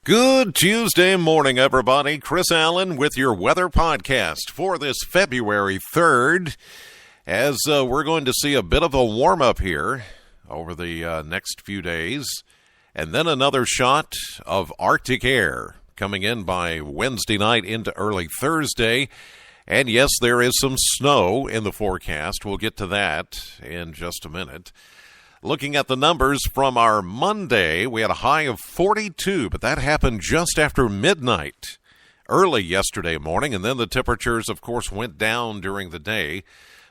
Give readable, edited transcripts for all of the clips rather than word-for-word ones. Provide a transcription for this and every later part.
Good Tuesday morning, everybody. Chris Allen with your weather podcast for this February 3rd, as we're going to see a bit of a warm-up here over the next few days, and then another shot of Arctic air coming in by Wednesday night into early Thursday. And yes, there is some snow in the forecast. We'll get to that in just a minute. Looking at the numbers from our Monday, we had a high of 42, but that happened just after midnight early yesterday morning, and then the temperatures, of course, went down during the day.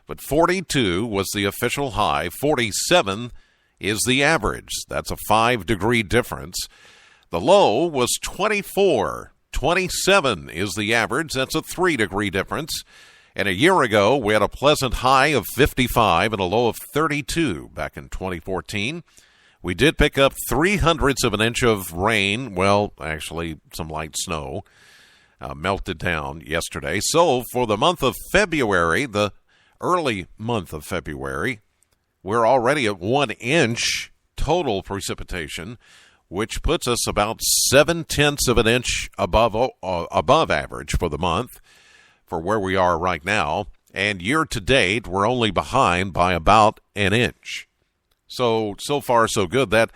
But 42 was the official high. 47 is the average. That's a 5-degree difference. The low was 24. 27 is the average. That's a 3-degree difference. And a year ago, we had a pleasant high of 55 and a low of 32 back in 2014. We did pick up 0.03 of an inch of rain. Well, actually, some light snow melted down yesterday. So for the month of February, the early month of February, we're already at 1 inch total precipitation, which puts us about 0.7 of an inch above average for the month, for where we are right now. And year to date, we're only behind by about an inch. So far so good. That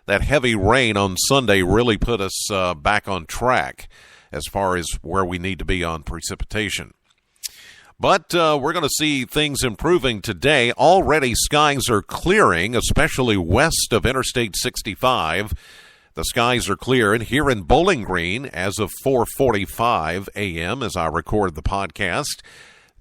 heavy rain on Sunday really put us back on track as far as where we need to be on precipitation. But we're going to see things improving today. Already skies are clearing, especially west of Interstate 65. The skies are clear, and here in Bowling Green, as of 4:45 a.m., as I record the podcast,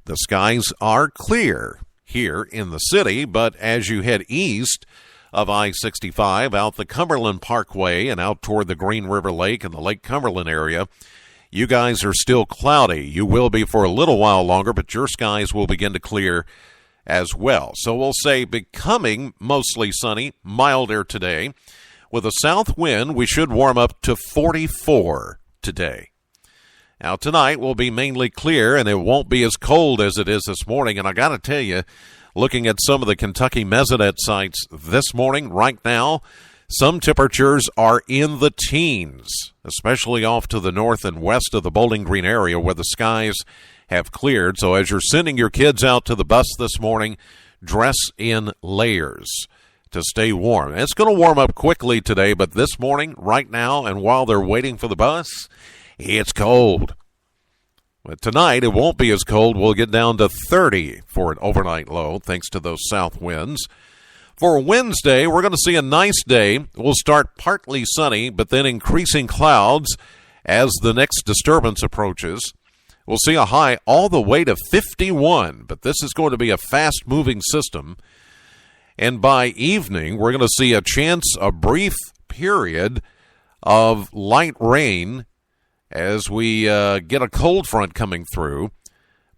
the skies are clear here in the city. But as you head east of I-65, out the Cumberland Parkway and out toward the Green River Lake and the Lake Cumberland area, you guys are still cloudy. You will be for a little while longer, but your skies will begin to clear as well. So we'll say becoming mostly sunny, milder today. With a south wind, we should warm up to 44 today. Now, tonight will be mainly clear, and it won't be as cold as it is this morning. And I got to tell you, looking at some of the Kentucky Mesonet sites this morning, right now, some temperatures are in the teens, especially off to the north and west of the Bowling Green area where the skies have cleared. So as you're sending your kids out to the bus this morning, dress in layers to stay warm. And it's going to warm up quickly today, but this morning, right now, and while they're waiting for the bus, it's cold. But tonight, it won't be as cold. We'll get down to 30 for an overnight low, thanks to those south winds. For Wednesday, we're going to see a nice day. We'll start partly sunny, but then increasing clouds as the next disturbance approaches. We'll see a high all the way to 51, but this is going to be a fast-moving system. And by evening, we're going to see a brief period of light rain as we get a cold front coming through.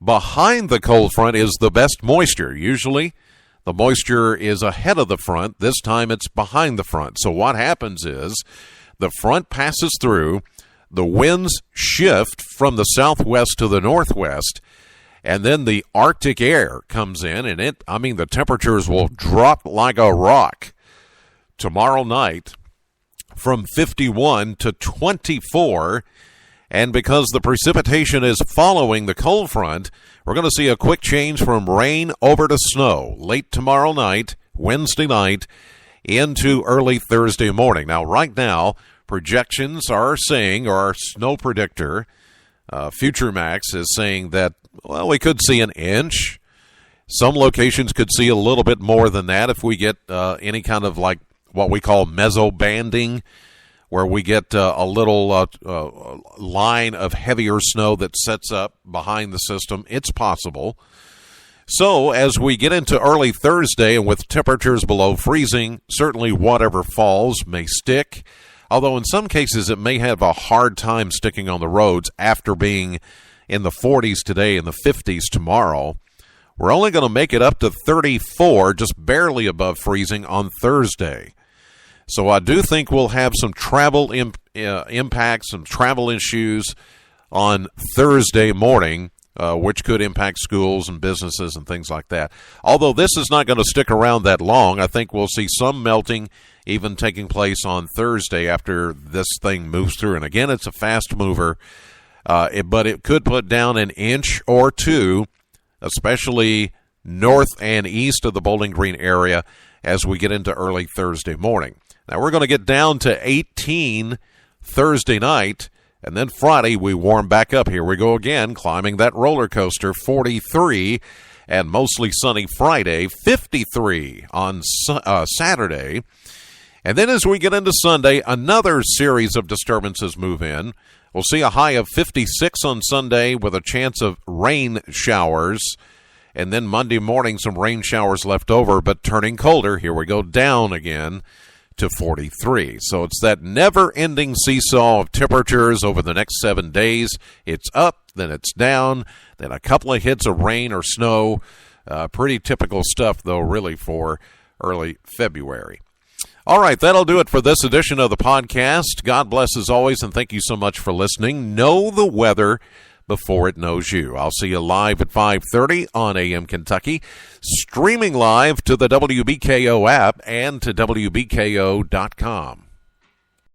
Behind the cold front is the best moisture. Usually, the moisture is ahead of the front. This time, it's behind the front. So what happens is the front passes through, the winds shift from the southwest to the northwest, and then the Arctic air comes in, and the temperatures will drop like a rock tomorrow night from 51 to 24. And because the precipitation is following the cold front, we're going to see a quick change from rain over to snow late tomorrow night, Wednesday night, into early Thursday morning. Now, right now, projections are saying, or our snow predictor, Future Max, is saying that, well, we could see an inch. Some locations could see a little bit more than that if we get any kind of like what we call meso-banding, where we get a little line of heavier snow that sets up behind the system. It's possible. So as we get into early Thursday and with temperatures below freezing, certainly whatever falls may stick, although in some cases it may have a hard time sticking on the roads after being in the 40s today and the 50s tomorrow. We're only going to make it up to 34, just barely above freezing on Thursday. So I do think we'll have some travel impacts, some travel issues on Thursday morning which could impact schools and businesses and things like that. Although this is not going to stick around that long, I think we'll see some melting even taking place on Thursday after this thing moves through. And again, it's a fast mover, but it could put down an inch or two, especially north and east of the Bowling Green area as we get into early Thursday morning. Now, we're going to get down to 18 Thursday night, and then Friday we warm back up. Here we go again, climbing that roller coaster, 43, and mostly sunny Friday, 53 on Saturday. And then as we get into Sunday, another series of disturbances move in. We'll see a high of 56 on Sunday with a chance of rain showers. And then Monday morning, some rain showers left over, but turning colder. Here we go down again to 43. So it's that never-ending seesaw of temperatures over the next 7 days. It's up, then it's down, then a couple of hits of rain or snow. Pretty typical stuff, though, really, for early February. All right, that'll do it for this edition of the podcast. God bless as always, and thank you so much for listening. Know the weather before it knows you. I'll see you live at 5:30 on AM Kentucky, streaming live to the WBKO app and to wbko.com.